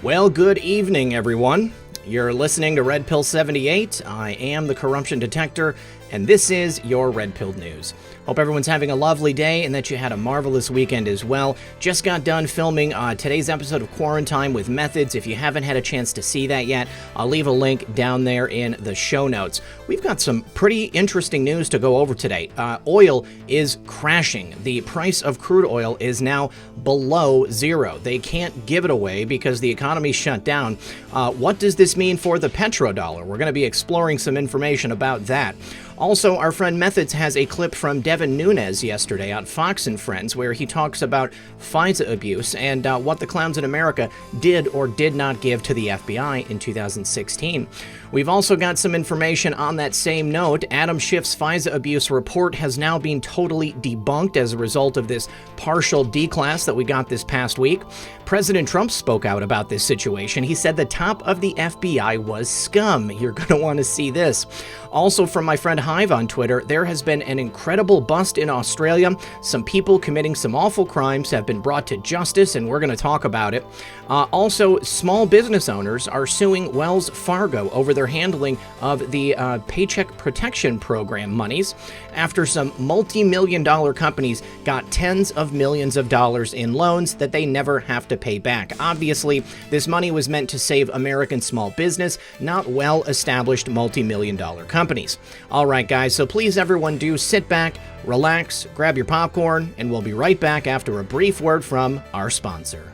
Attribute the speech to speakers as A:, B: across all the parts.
A: Well, good evening, everyone. You're listening to Red Pill 78. I am the Corruption Detector, and this is your Red Pill News. Hope everyone's having a lovely day and that you had a marvelous weekend as well. Just got done filming today's episode of Quarantine with Methods. If you haven't had a chance to see that yet, I'll leave a link down there in the show notes. We've got some pretty interesting news to go over today. Oil is crashing. The price of crude oil is now below zero. They can't give it away because the economy's shut down. What does this mean for the petrodollar? We're going to be exploring some information about that. Also, our friend Methods has a clip from Devin Nunes yesterday on Fox and Friends where he talks about FISA abuse and what the clowns in America did or did not give to the FBI in 2016. We've also got some information on that same note. Adam Schiff's FISA abuse report has now been totally debunked as a result of this partial D-class that we got this past week. President Trump spoke out about this situation. He said the top of the FBI was scum. You're going to want to see this. Also, from my friend Hive on Twitter, there has been an incredible bust in Australia. Some people committing some awful crimes have been brought to justice, and we're going to talk about it. Also, small business owners are suing Wells Fargo over their handling of the Paycheck Protection Program monies after some multi-million-dollar companies got tens of millions of dollars in loans that they never have to pay back. Obviously, this money was meant to save American small business, not well-established multi-million-dollar companies. All right, guys, so please, everyone, do sit back, relax, grab your popcorn, and we'll be right back after a brief word from our sponsor.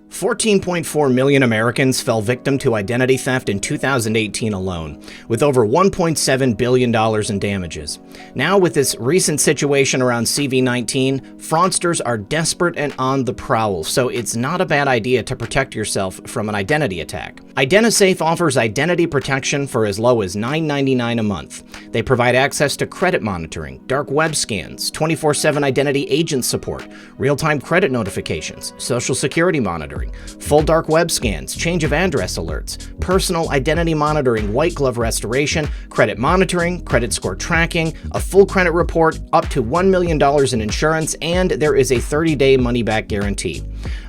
A: 14.4 million Americans fell victim to identity theft in 2018 alone, with over $1.7 billion in damages. Now, with this recent situation around CV19, fraudsters are desperate and on the prowl, so it's not a bad idea to protect yourself from an identity attack. IdentiSafe offers identity protection for as low as $9.99 a month. They provide access to credit monitoring, dark web scans, 24/7 identity agent support, real-time credit notifications, social security monitoring, full dark web scans, change of address alerts, personal identity monitoring, white glove restoration, credit monitoring, credit score tracking, a full credit report, up to $1 million in insurance, and there is a 30-day money-back guarantee.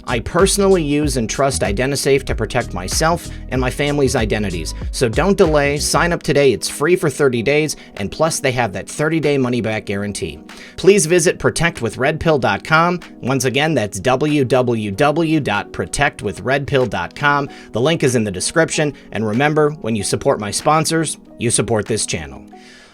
A: I personally use and trust IdentiSafe to protect myself and my family's identities. So don't delay, sign up today, it's free for 30 days, and plus they have that 30-day money-back guarantee. Please visit protectwithredpill.com. Once again, that's www.protectwithredpill.com. The link is in the description, and remember, when you support my sponsors, you support this channel.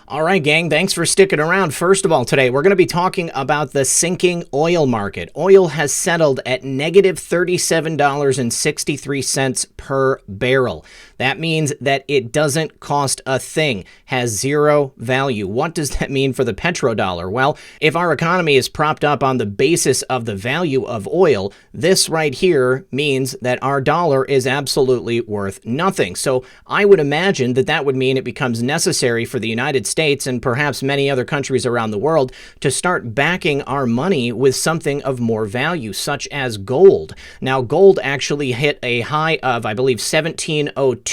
A: All right, gang, thanks for sticking around. First of all, today we're going to be talking about the sinking oil market. Oil has settled at negative $37.63 per barrel. That means that it doesn't cost a thing, has zero value. What does that mean for the petrodollar? Well, if our economy is propped up on the basis of the value of oil, this right here means that our dollar is absolutely worth nothing. So I would imagine that that would mean it becomes necessary for the United States and perhaps many other countries around the world to start backing our money with something of more value, such as gold. Now, gold actually hit a high of, I believe, 1702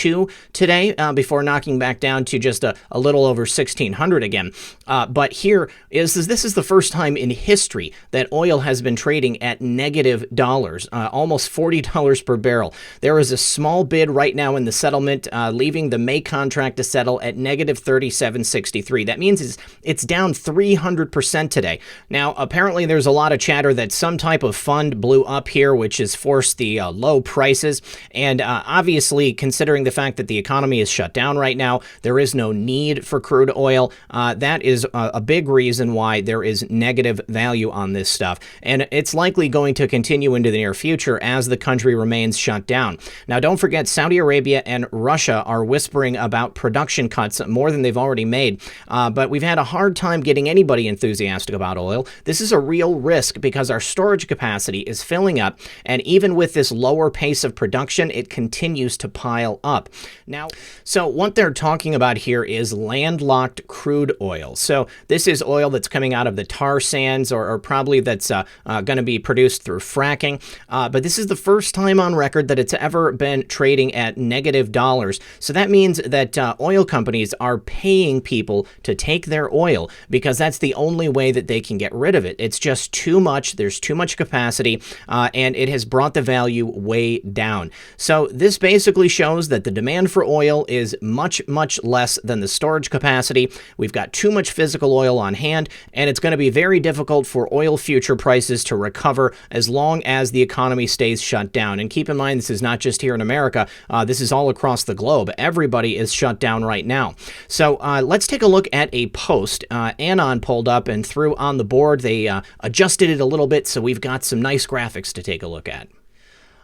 A: today before knocking back down to just a little over 1600 again. But here this is the first time in history that oil has been trading at negative dollars, almost $40 per barrel. There is a small bid right now in the settlement, leaving the May contract to settle at negative 37.63. That means it's down 300% today. Now, apparently there's a lot of chatter that some type of fund blew up here, which has forced the low prices. And obviously, considering the fact that the economy is shut down right now, there is no need for crude oil. That is a big reason why there is negative value on this stuff. And it's likely going to continue into the near future as the country remains shut down. Now, don't forget, Saudi Arabia and Russia are whispering about production cuts more than they've already made. But we've had a hard time getting anybody enthusiastic about oil. This is a real risk because our storage capacity is filling up. And even with this lower pace of production, it continues to pile up. up. Now, so what they're talking about here is landlocked crude oil. So this is oil that's coming out of the tar sands, or probably that's going to be produced through fracking. But this is the first time on record that it's ever been trading at negative dollars. So that means that oil companies are paying people to take their oil because that's the only way that they can get rid of it. It's just too much. There's too much capacity, and it has brought the value way down. So this basically shows that the demand for oil is much, much less than the storage capacity. We've got too much physical oil on hand, and it's going to be very difficult for oil future prices to recover as long as the economy stays shut down. And keep in mind, this is not just here in America. This is all across the globe. Everybody is shut down right now. So let's take a look at a post Anon pulled up and threw on the board. They adjusted it a little bit, so we've got some nice graphics to take a look at.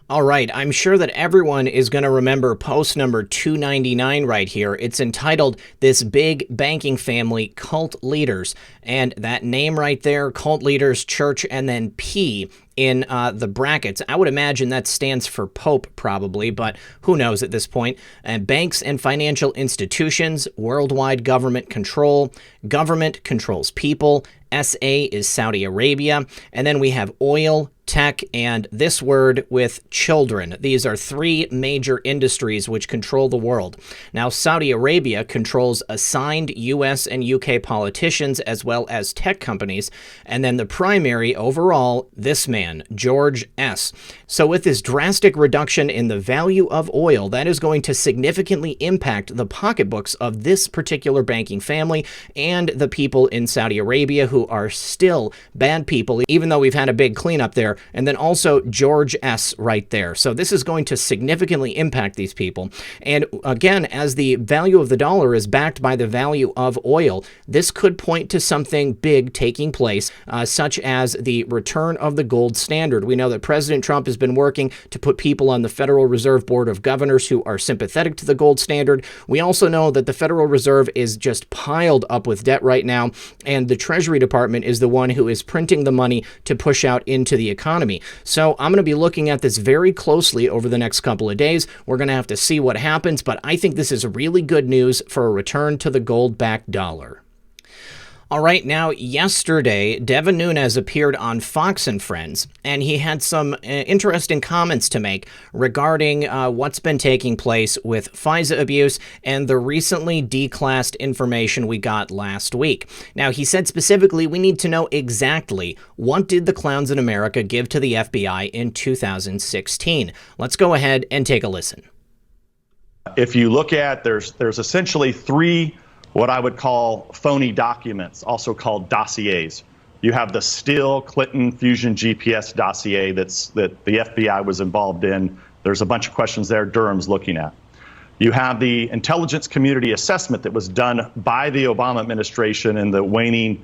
A: All right, I'm sure that everyone is going to remember post number 299 right here. It's entitled, "This Big Banking Family Cult Leaders." And that name right there, Cult Leaders, Church, and then P in the brackets. I would imagine that stands for Pope probably, but who knows at this point. And banks and financial institutions, worldwide government control, government controls people, SA is Saudi Arabia, and then we have oil, tech, and this word with children. These are three major industries which control the world. Now, Saudi Arabia controls assigned US and UK politicians as well as tech companies, and then the primary overall, this man, George S. So with this drastic reduction in the value of oil, that is going to significantly impact the pocketbooks of this particular banking family and the people in Saudi Arabia who are still bad people, even though we've had a big cleanup there. And then also George S. right there. So this is going to significantly impact these people. And again, as the value of the dollar is backed by the value of oil, this could point to something big taking place, such as the return of the gold standard. We know that President Trump has been working to put people on the Federal Reserve Board of Governors who are sympathetic to the gold standard. We also know that the Federal Reserve is just piled up with debt right now, and the Treasury Department is the one who is printing the money to push out into the economy. So I'm going to be looking at this very closely over the next couple of days. We're going to have to see what happens, but I think this is really good news for a return to the gold-backed dollar. All right, now yesterday, Devin Nunes appeared on Fox and Friends, and he had some interesting comments to make regarding what's been taking place with FISA abuse and the recently declassed information we got last week. Now, he said specifically, we need to know exactly what did the clowns in America give to the FBI in 2016. Let's go ahead and take a listen.
B: If you look at, there's essentially three what I would call phony documents, also called dossiers. You have the Steele Clinton Fusion GPS dossier that the FBI was involved in. There's a bunch of questions there Durham's looking at. You have the intelligence community assessment that was done by the Obama administration in the waning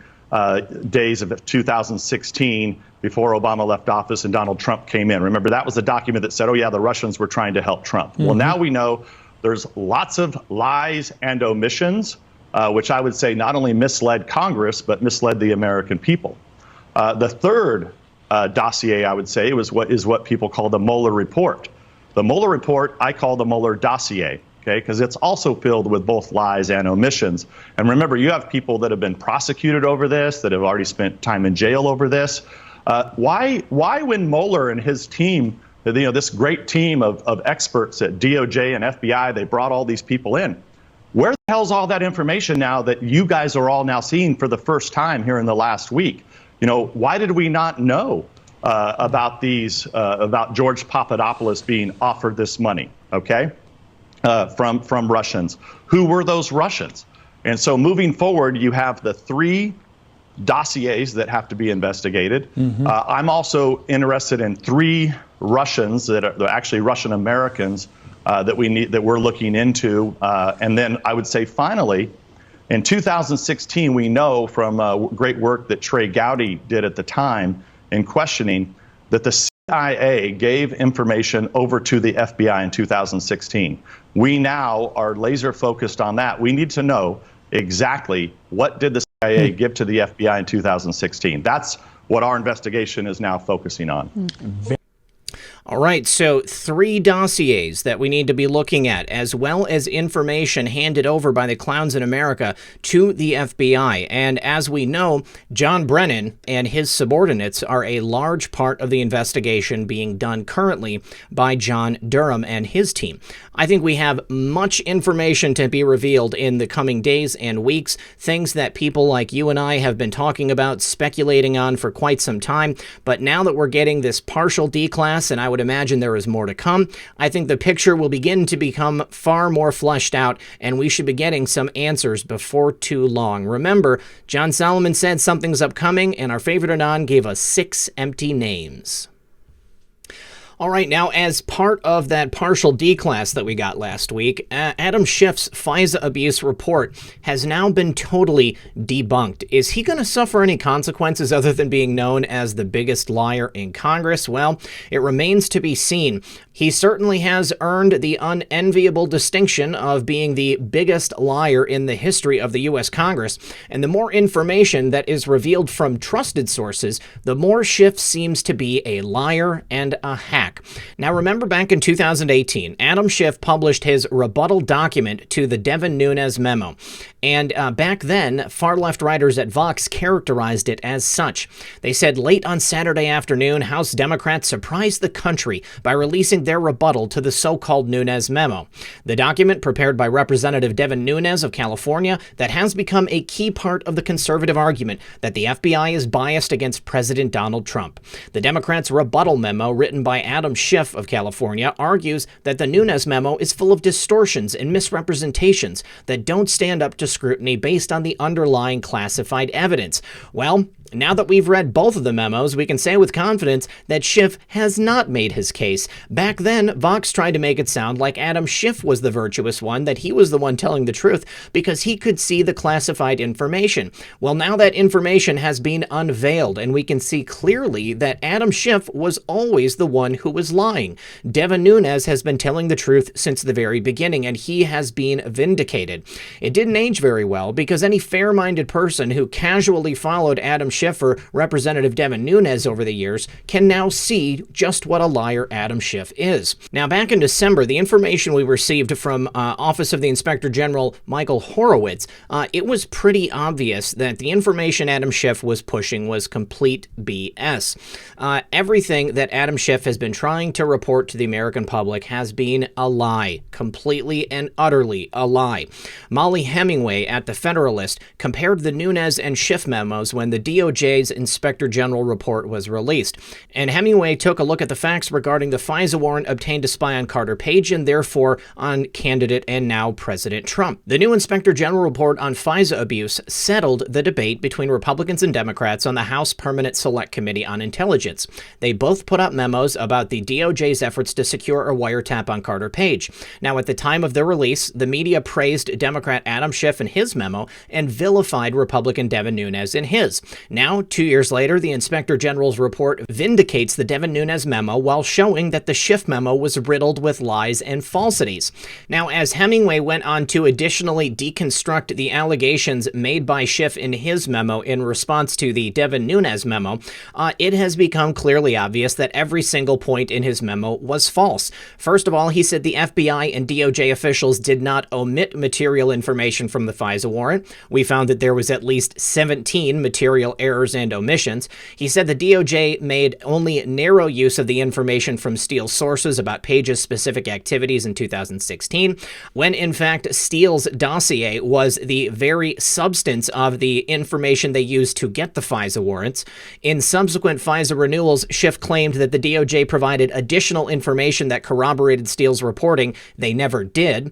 B: days of 2016 before Obama left office and Donald Trump came in. Remember, that was a document that said, oh yeah, the Russians were trying to help Trump. Mm-hmm. Well, now we know there's lots of lies and omissions, which I would say not only misled Congress, but misled the American people. The third dossier, I would say, is what people call the Mueller report. The Mueller report, I call the Mueller dossier, okay, because it's also filled with both lies and omissions. And remember, you have people that have been prosecuted over this, that have already spent time in jail over this. Why when Mueller and his team, this great team of experts at DOJ and FBI, they brought all these people in? Where the hell's all that information now that you guys are all now seeing for the first time here in the last week? Why did we not know about George Papadopoulos being offered this money, okay, from Russians? Who were those Russians? And so moving forward, you have the three dossiers that have to be investigated. Mm-hmm. I'm also interested in three Russians that are actually Russian Americans that we're looking into. And then I would say finally, in 2016, we know from great work that Trey Gowdy did at the time in questioning that the CIA gave information over to the FBI in 2016. We now are laser focused on that. We need to know exactly what did the CIA give to the FBI in 2016. That's what our investigation is now focusing on.
A: All right, so 3 dossiers that we need to be looking at, as well as information handed over by the clowns in America to the FBI. And as we know, John Brennan and his subordinates are a large part of the investigation being done currently by John Durham and his team. I think we have much information to be revealed in the coming days and weeks, things that people like you and I have been talking about, speculating on for quite some time. But now that we're getting this partial D-class, and I would imagine there is more to come, I think the picture will begin to become far more fleshed out, and we should be getting some answers before too long. Remember, John Solomon said something's upcoming, and our favorite Anon gave us 6 empty names. All right, now, as part of that partial D-class that we got last week, Adam Schiff's FISA abuse report has now been totally debunked. Is he going to suffer any consequences other than being known as the biggest liar in Congress? Well, it remains to be seen. He certainly has earned the unenviable distinction of being the biggest liar in the history of the U.S. Congress, and the more information that is revealed from trusted sources, the more Schiff seems to be a liar and a hack. Now, remember back in 2018, Adam Schiff published his rebuttal document to the Devin Nunes memo. And back then, far-left writers at Vox characterized it as such. They said, late on Saturday afternoon, House Democrats surprised the country by releasing their rebuttal to the so-called Nunes memo. The document, prepared by Representative Devin Nunes of California, that has become a key part of the conservative argument that the FBI is biased against President Donald Trump. The Democrats' rebuttal memo, written by Adam Schiff of California, argues that the Nunes memo is full of distortions and misrepresentations that don't stand up to scrutiny based on the underlying classified evidence. Well, now that we've read both of the memos, we can say with confidence that Schiff has not made his case. Back then, Vox tried to make it sound like Adam Schiff was the virtuous one, that he was the one telling the truth because he could see the classified information. Well, now that information has been unveiled, and we can see clearly that Adam Schiff was always the one who was lying. Devin Nunes has been telling the truth since the very beginning, and he has been vindicated. It didn't age very well because any fair-minded person who casually followed Adam Schiff or Representative Devin Nunes over the years can now see just what a liar Adam Schiff is. Now, back in December, the information we received from Office of the Inspector General Michael Horowitz, it was pretty obvious that the information Adam Schiff was pushing was complete BS. Everything that Adam Schiff has been trying to report to the American public has been a lie, completely and utterly a lie. Molly Hemingway at The Federalist compared the Nunes and Schiff memos when the DOJ's Inspector General report was released. And Hemingway took a look at the facts regarding the FISA warrant obtained to spy on Carter Page and therefore on candidate and now President Trump. The new Inspector General report on FISA abuse settled the debate between Republicans and Democrats on the House Permanent Select Committee on Intelligence. They both put up memos about the DOJ's efforts to secure a wiretap on Carter Page. Now, at the time of their release, the media praised Democrat Adam Schiff in his memo and vilified Republican Devin Nunes in his. Now, 2 years later, the Inspector General's report vindicates the Devin Nunes memo while showing that the Schiff memo was riddled with lies and falsities. Now, as Hemingway went on to additionally deconstruct the allegations made by Schiff in his memo in response to the Devin Nunes memo, it has become clearly obvious that every single point in his memo was false. First of all, he said the FBI and DOJ officials did not omit material information from the FISA warrant. We found that there was at least 17 material errors and omissions. He said the DOJ made only narrow use of the information from Steele's sources about Page's specific activities in 2016, when in fact Steele's dossier was the very substance of the information they used to get the FISA warrants. In subsequent FISA renewals, Schiff claimed that the DOJ provided additional information that corroborated Steele's reporting. They never did.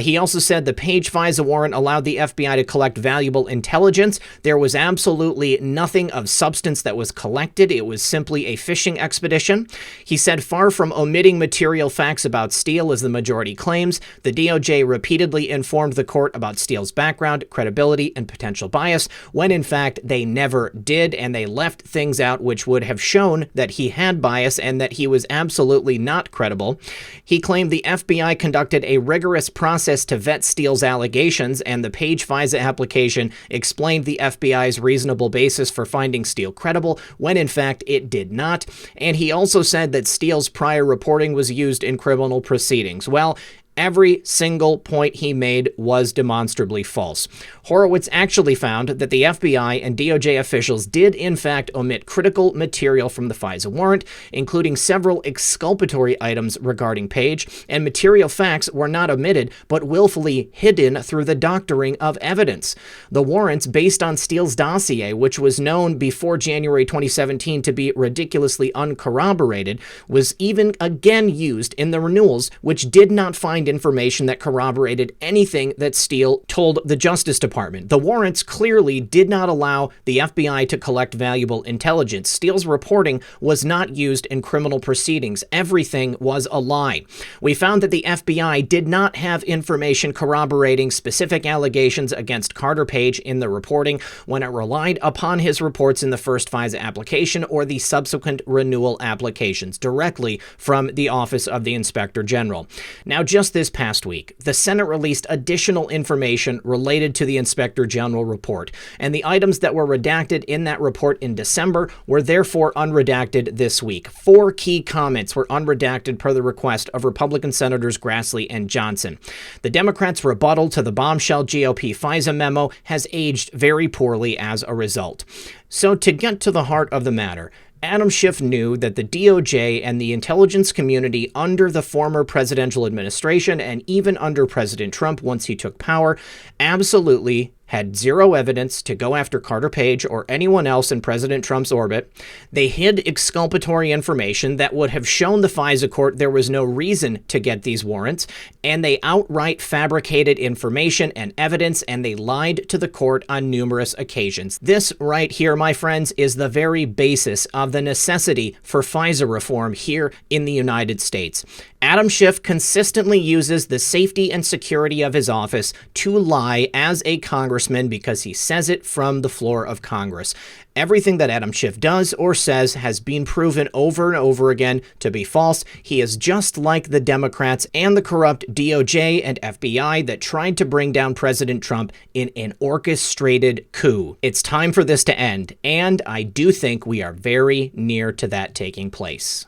A: He also said the Page FISA warrant allowed the FBI to collect valuable intelligence. There was absolutely nothing of substance that was collected. It was simply a fishing expedition. He said far from omitting material facts about Steele, as the majority claims, the DOJ repeatedly informed the court about Steele's background, credibility, and potential bias, when in fact they never did, and they left things out which would have shown that he had bias and that he was absolutely not credible. He claimed the FBI conducted a rigorous process to vet Steele's allegations, and the Page FISA application explained the FBI's reasonable basis basis for finding Steele credible, when in fact it did not. And he also said that Steele's prior reporting was used in criminal proceedings. Well, every single point he made was demonstrably false. Horowitz actually found that the FBI and DOJ officials did in fact omit critical material from the FISA warrant, including several exculpatory items regarding Page, and material facts were not omitted but willfully hidden through the doctoring of evidence. The warrants, based on Steele's dossier, which was known before January 2017 to be ridiculously uncorroborated, was even again used in the renewals, which did not find information that corroborated anything that Steele told the Justice Department. The warrants clearly did not allow the FBI to collect valuable intelligence. Steele's reporting was not used in criminal proceedings. Everything was a lie. We found that the FBI did not have information corroborating specific allegations against Carter Page in the reporting when it relied upon his reports in the first FISA application or the subsequent renewal applications directly from the Office of the Inspector General. Now, just this past week, the Senate released additional information related to the Inspector General report, and the items that were redacted in that report in December were therefore unredacted this week. 4 key comments were unredacted per the request of Republican Senators Grassley and Johnson. The Democrats' rebuttal to the bombshell GOP FISA memo has aged very poorly as a result. So to get to the heart of the matter, Adam Schiff knew that the DOJ and the intelligence community under the former presidential administration and even under President Trump once he took power absolutely had zero evidence to go after Carter Page or anyone else in President Trump's orbit. They hid exculpatory information that would have shown the FISA court there was no reason to get these warrants, and they outright fabricated information and evidence, and they lied to the court on numerous occasions. This right here, my friends, is the very basis of the necessity for FISA reform here in the United States. Adam Schiff consistently uses the safety and security of his office to lie as a congressman because he says it from the floor of Congress. Everything that Adam Schiff does or says has been proven over and over again to be false. He is just like the Democrats and the corrupt DOJ and FBI that tried to bring down President Trump in an orchestrated coup. It's time for this to end, and I do think we are very near to that taking place.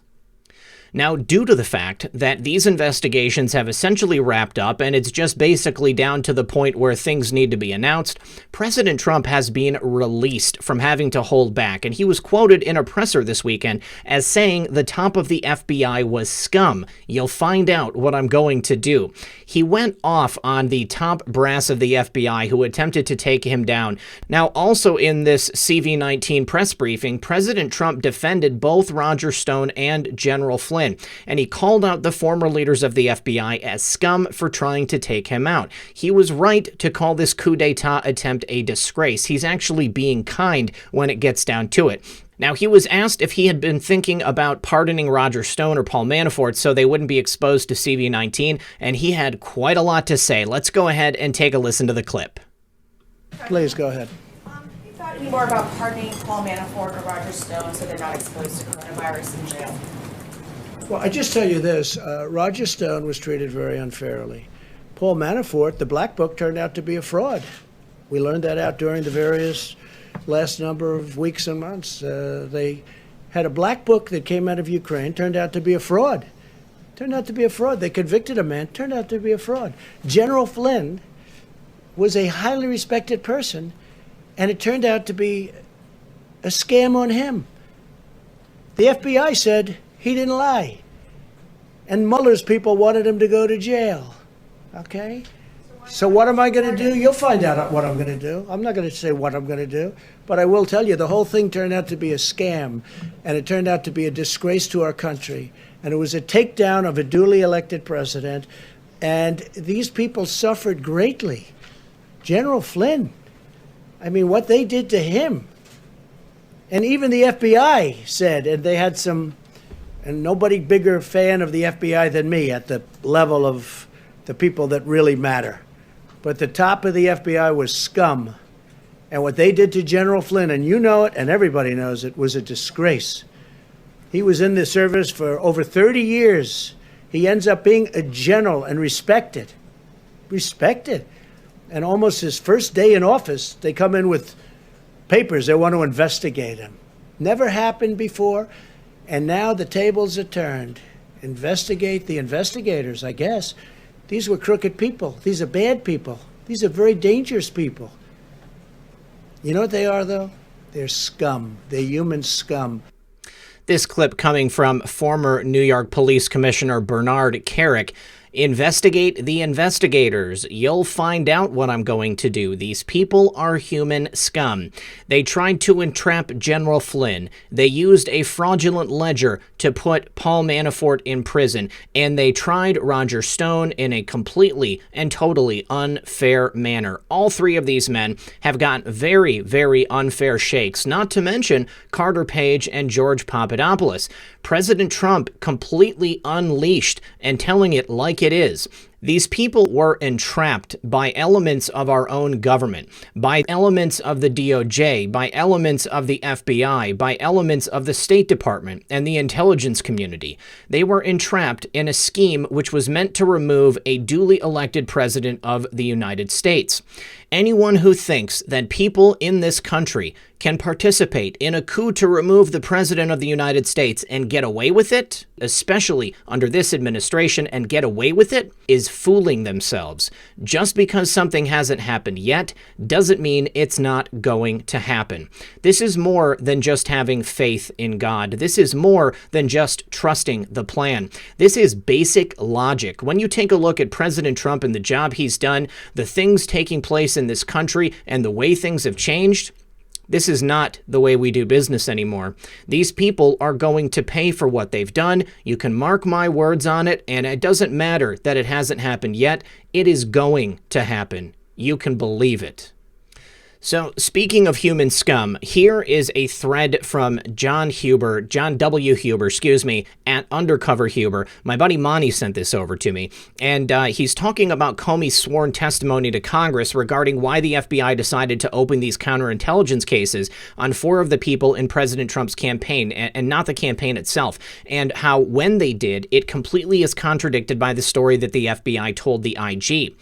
A: Now, due to the fact that these investigations have essentially wrapped up and it's just basically down to the point where things need to be announced, President Trump has been released from having to hold back, and he was quoted in a presser this weekend as saying the top of the FBI was scum. You'll find out what I'm going to do. He went off on the top brass of the FBI who attempted to take him down. Now, also in this CV-19 press briefing, President Trump defended both Roger Stone and General Flynn, and he called out the former leaders of the FBI as scum for trying to take him out. He was right to call this coup d'etat attempt a disgrace. He's actually being kind when it gets down to it. Now, he was asked if he had been thinking about pardoning Roger Stone or Paul Manafort so they wouldn't be exposed to CV-19, and he had quite a lot to say. Let's go ahead and take a listen to the clip.
C: Please, go ahead.
D: Have you thought any more about pardoning Paul Manafort or Roger Stone so they're not exposed to coronavirus in jail?
C: Well, I just tell you this. Roger Stone was treated very unfairly. Paul Manafort, the Black Book, turned out to be a fraud. We learned that out during the various last number of weeks and months. They had a Black Book that came out of Ukraine, turned out to be a fraud. Turned out to be a fraud. They convicted a man, turned out to be a fraud. General Flynn was a highly respected person, and it turned out to be a scam on him. The FBI said he didn't lie. And Mueller's people wanted him to go to jail. Okay? So what am I going to do? You'll find out what I'm going to do. I'm not going to say what I'm going to do. But I will tell you, the whole thing turned out to be a scam. And it turned out to be a disgrace to our country. And it was a takedown of a duly elected president. And these people suffered greatly. General Flynn, I mean, what they did to him. And even the FBI said, and they had some, and nobody bigger fan of the FBI than me at the level of the people that really matter. But the top of the FBI was scum. And what they did to General Flynn, and you know it, and everybody knows it, was a disgrace. He was in the service for over 30 years. He ends up being a general and respected. Respected. And almost his first day in office, they come in with papers. They want to investigate him. Never happened before, and now the tables are turned. Investigate the investigators, I guess. These were crooked people. These are bad people. These are very dangerous people. You know what they are, though? They're scum. They're human scum.
A: This clip coming from former New York Police Commissioner Bernard Kerik. Investigate the investigators. You'll find out what I'm going to do. These people are human scum. They tried to entrap General Flynn. They used a fraudulent ledger to put Paul Manafort in prison. And they tried Roger Stone in a completely and totally unfair manner. All three of these men have gotten very, very unfair shakes, not to mention Carter Page and George Papadopoulos. President Trump completely unleashed and telling it like it is. These people were entrapped by elements of our own government, by elements of the DOJ, by elements of the FBI, by elements of the State Department and the intelligence community. They were entrapped in a scheme which was meant to remove a duly elected president of the United States. Anyone who thinks that people in this country can participate in a coup to remove the president of the United States and get away with it, especially under this administration, and get away with it, is fooling themselves. Just because something hasn't happened yet doesn't mean it's not going to happen. This is more than just having faith in God. This is more than just trusting the plan. This is basic logic. When you take a look at President Trump and the job he's done, the things taking place in this country and the way things have changed, this is not the way we do business anymore. These people are going to pay for what they've done. You can mark my words on it, and it doesn't matter that it hasn't happened yet. It is going to happen. You can believe it. So, speaking of human scum, here is a thread from John W. Huber, at Undercover Huber. My buddy Monty sent this over to me, and he's talking about Comey's sworn testimony to Congress regarding why the FBI decided to open these counterintelligence cases on 4 of the people in President Trump's campaign, and not the campaign itself, and how when they did, it completely is contradicted by the story that the FBI told the IG.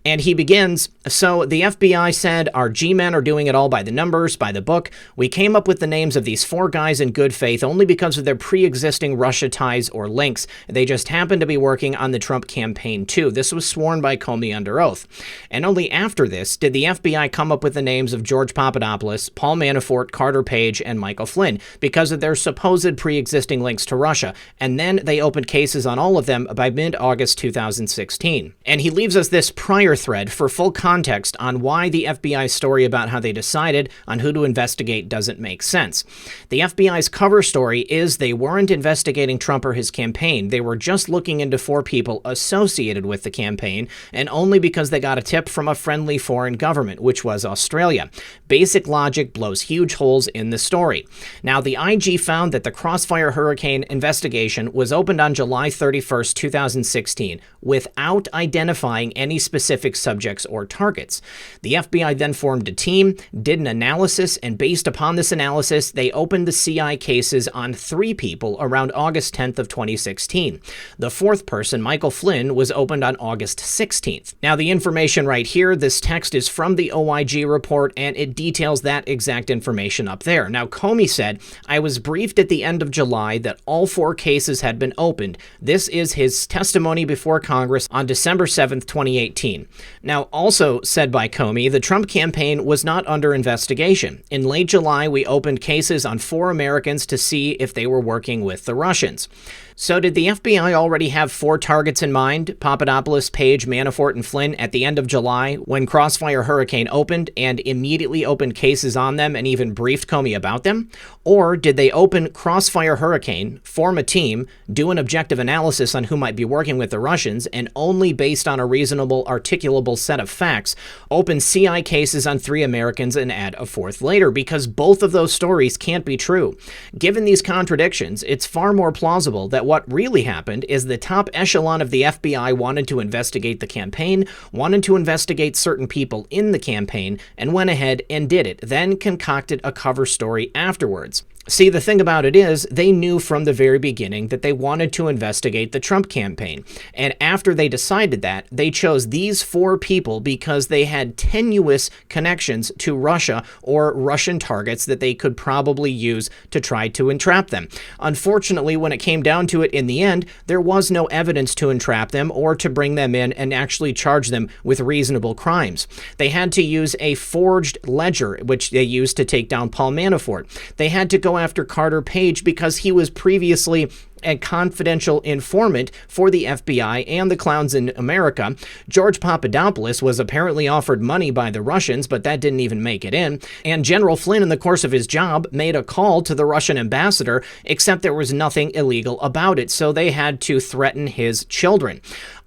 A: And he begins, so the FBI said our G-men are doing it all by the numbers, by the book. We came up with the names of these 4 guys in good faith only because of their pre-existing Russia ties or links. They just happened to be working on the Trump campaign too. This was sworn by Comey under oath. And only after this did the FBI come up with the names of George Papadopoulos, Paul Manafort, Carter Page, and Michael Flynn because of their supposed pre-existing links to Russia. And then they opened cases on all of them by mid-August 2016. And he leaves us this prior thread for full context on why the FBI's story about how they decided on who to investigate doesn't make sense. The FBI's cover story is they weren't investigating Trump or his campaign. They were just looking into 4 people associated with the campaign, and only because they got a tip from a friendly foreign government, which was Australia. Basic logic blows huge holes in the story. Now, the IG found that the Crossfire Hurricane investigation was opened on July 31st, 2016, without identifying any specific subjects or targets. The FBI then formed a team, did an analysis, and based upon this analysis, they opened the CI cases on 3 people around August 10th of 2016. The 4th person, Michael Flynn, was opened on August 16th. Now, the information right here, this text is from the OIG report, and it details that exact information up there. Now, Comey said, I was briefed at the end of July that all 4 cases had been opened. This is his testimony before Congress on December 7th, 2018. Now, also said by Comey, the Trump campaign was not under investigation. In late July, we opened cases on 4 Americans to see if they were working with the Russians. So did the FBI already have 4 targets in mind, Papadopoulos, Page, Manafort, and Flynn, at the end of July when Crossfire Hurricane opened and immediately opened cases on them and even briefed Comey about them? Or did they open Crossfire Hurricane, form a team, do an objective analysis on who might be working with the Russians, and only based on a reasonable, articulable set of facts, open CI cases on 3 Americans and add a 4th later? Because both of those stories can't be true. Given these contradictions, it's far more plausible that what really happened is the top echelon of the FBI wanted to investigate the campaign, wanted to investigate certain people in the campaign, and went ahead and did it, then concocted a cover story afterwards. See, the thing about it is, they knew from the very beginning that they wanted to investigate the Trump campaign. And after they decided that, they chose these 4 people because they had tenuous connections to Russia or Russian targets that they could probably use to try to entrap them. Unfortunately, when it came down to it in the end, there was no evidence to entrap them or to bring them in and actually charge them with reasonable crimes. They had to use a forged ledger, which they used to take down Paul Manafort. They had to go after Carter Page because he was previously a confidential informant for the FBI and the clowns in America. George Papadopoulos was apparently offered money by the Russians, but that didn't even make it in. And General Flynn, in the course of his job, made a call to the Russian ambassador, except there was nothing illegal about it, so they had to threaten his children.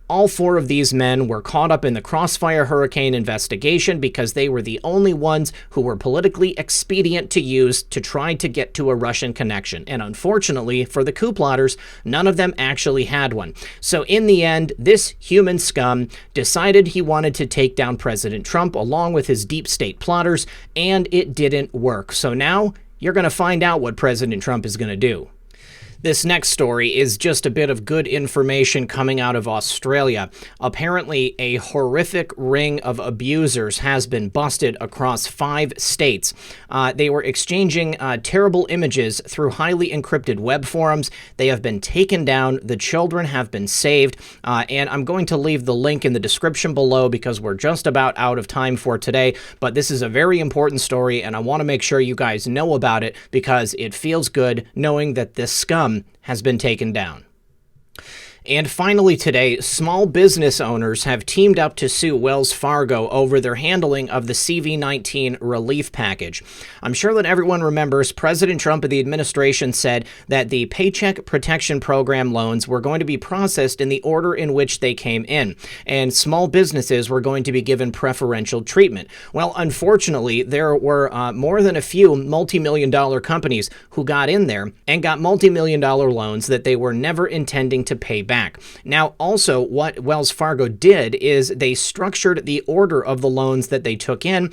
A: All 4 of these men were caught up in the Crossfire Hurricane investigation because they were the only ones who were politically expedient to use to try to get to a Russian connection. And unfortunately for the coup plotters, none of them actually had one. So in the end, this human scum decided he wanted to take down President Trump along with his deep state plotters, and it didn't work. So now you're going to find out what President Trump is going to do. This next story is just a bit of good information coming out of Australia. Apparently, a horrific ring of abusers has been busted across 5 states. They were exchanging terrible images through highly encrypted web forums. They have been taken down. The children have been saved. And I'm going to leave the link in the description below because we're just about out of time for today. But this is a very important story, and I want to make sure you guys know about it because it feels good knowing that this scum has been taken down. And finally today, small business owners have teamed up to sue Wells Fargo over their handling of the CV-19 relief package. I'm sure that everyone remembers President Trump and the administration said that the Paycheck Protection Program loans were going to be processed in the order in which they came in, and small businesses were going to be given preferential treatment. Well, unfortunately, there were more than a few multi-million-dollar companies who got in there and got multi-million-dollar loans that they were never intending to pay back. Now, also, what Wells Fargo did is they structured the order of the loans that they took in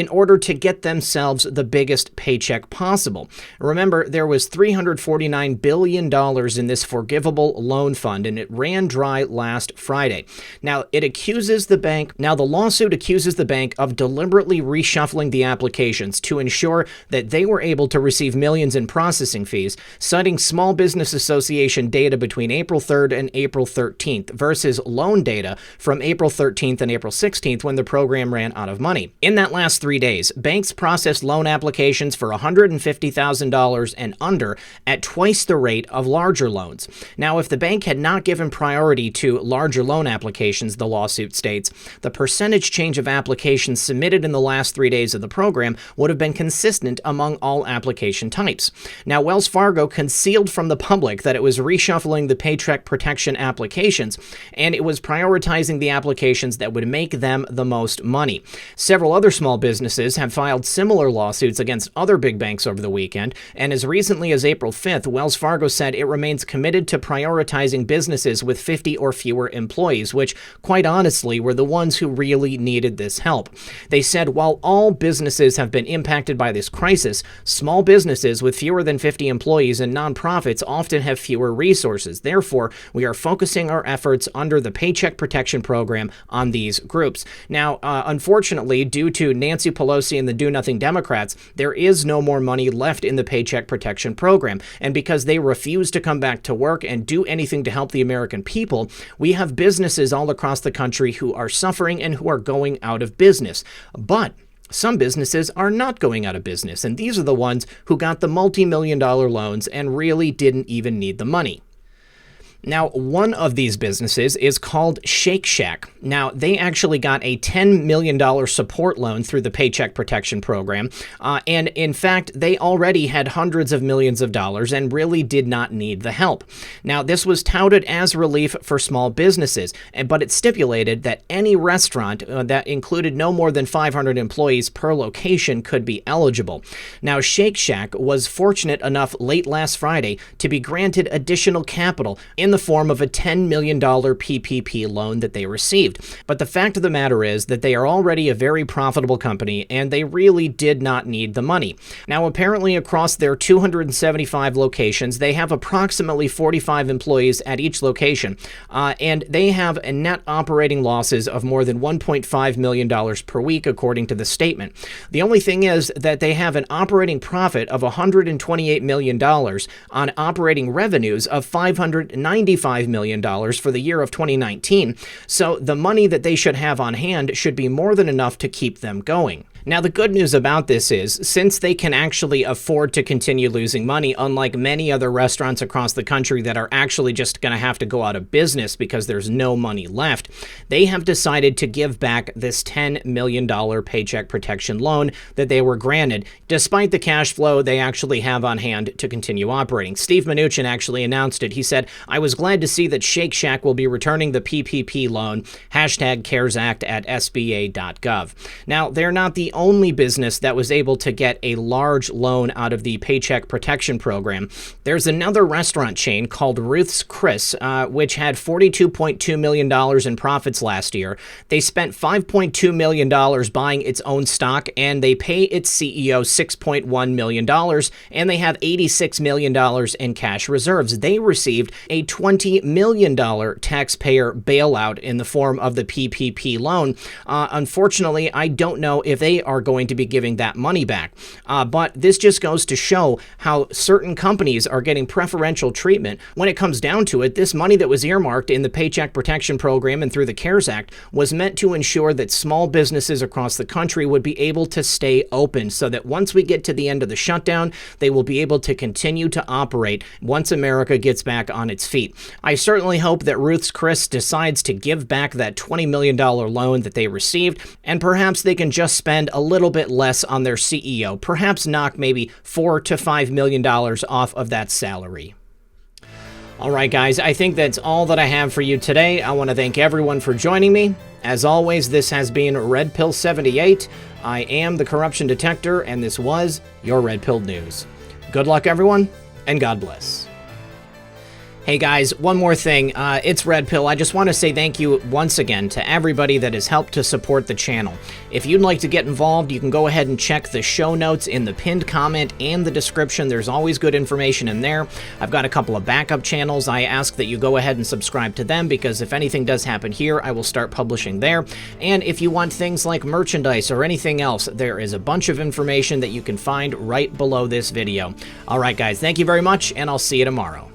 A: order to get themselves the biggest paycheck possible. Remember, there was $349 billion in this forgivable loan fund, and it ran dry last Friday. Now, the lawsuit accuses the bank of deliberately reshuffling the applications to ensure that they were able to receive millions in processing fees, citing Small Business Association data between April 3rd and April 13th versus loan data from April 13th and April 16th when the program ran out of money. In that last 3 days, banks processed loan applications for $150,000 and under at twice the rate of larger loans. Now, if the bank had not given priority to larger loan applications, the lawsuit states, the percentage change of applications submitted in the last 3 days of the program would have been consistent among all application types. Now, Wells Fargo concealed from the public that it was reshuffling the Paycheck Protection applications, and it was prioritizing the applications that would make them the most money. Several other small businesses have filed similar lawsuits against other big banks over the weekend, and as recently as April 5th, Wells Fargo said it remains committed to prioritizing businesses with 50 or fewer employees, which, quite honestly, were the ones who really needed this help. They said while all businesses have been impacted by this crisis, small businesses with fewer than 50 employees and nonprofits often have fewer resources. Therefore, we are focusing our efforts under the Paycheck Protection Program on these groups. Now, unfortunately, due to Nancy Pelosi and the Do-Nothing Democrats, there is no more money left in the Paycheck Protection Program. And because they refuse to come back to work and do anything to help the American people, we have businesses all across the country who are suffering and who are going out of business. But some businesses are not going out of business, and these are the ones who got the multi-million-dollar loans and really didn't even need the money. Now, one of these businesses is called Shake Shack. Now, they actually got a $10 million support loan through the Paycheck Protection Program. And in fact, they already had hundreds of millions of dollars and really did not need the help. Now, this was touted as relief for small businesses, but it stipulated that any restaurant that included no more than 500 employees per location could be eligible. Now, Shake Shack was fortunate enough late last Friday to be granted additional capital in in the form of a $10 million PPP loan that they received. But the fact of the matter is that they are already a very profitable company, and they really did not need the money. Now, apparently across their 275 locations, they have approximately 45 employees at each location, and they have a net operating losses of more than $1.5 million per week, according to the statement. The only thing is that they have an operating profit of $128 million on operating revenues of $595 million for the year of 2019. So the money that they should have on hand should be more than enough to keep them going. Now, the good news about this is, since they can actually afford to continue losing money, unlike many other restaurants across the country that are actually just going to have to go out of business because there's no money left, they have decided to give back this $10 million Paycheck Protection loan that they were granted, despite the cash flow they actually have on hand to continue operating. Steve Mnuchin actually announced it. He said, "I was glad to see that Shake Shack will be returning the PPP loan, #CaresAct at SBA.gov. Now, they're not the only business that was able to get a large loan out of the Paycheck Protection Program. There's another restaurant chain called Ruth's Chris, which had $42.2 million in profits last year. They spent $5.2 million buying its own stock, and they pay its CEO $6.1 million, and they have $86 million in cash reserves. They received a $20 million taxpayer bailout in the form of the PPP loan. Unfortunately, I don't know if they are going to be giving that money back. But this just goes to show how certain companies are getting preferential treatment. When it comes down to it, this money that was earmarked in the Paycheck Protection Program and through the CARES Act was meant to ensure that small businesses across the country would be able to stay open, so that once we get to the end of the shutdown, they will be able to continue to operate once America gets back on its feet. I certainly hope that Ruth's Chris decides to give back that $20 million loan that they received, and perhaps they can just spend a little bit less on their CEO, perhaps knock maybe $4 to $5 million off of that salary. All right, guys, I think that's all that I have for you today. I want to thank everyone for joining me. As always, this has been Red Pill 78. I am the Corruption Detector, and this was your Red Pill News. Good luck, everyone, and God bless. Hey guys, one more thing. It's Red Pill. I just want to say thank you once again to everybody that has helped to support the channel. If you'd like to get involved, you can go ahead and check the show notes in the pinned comment and the description. There's always good information in there. I've got a couple of backup channels. I ask that you go ahead and subscribe to them, because if anything does happen here, I will start publishing there. And if you want things like merchandise or anything else, there is a bunch of information that you can find right below this video. All right, guys, thank you very much, and I'll see you tomorrow.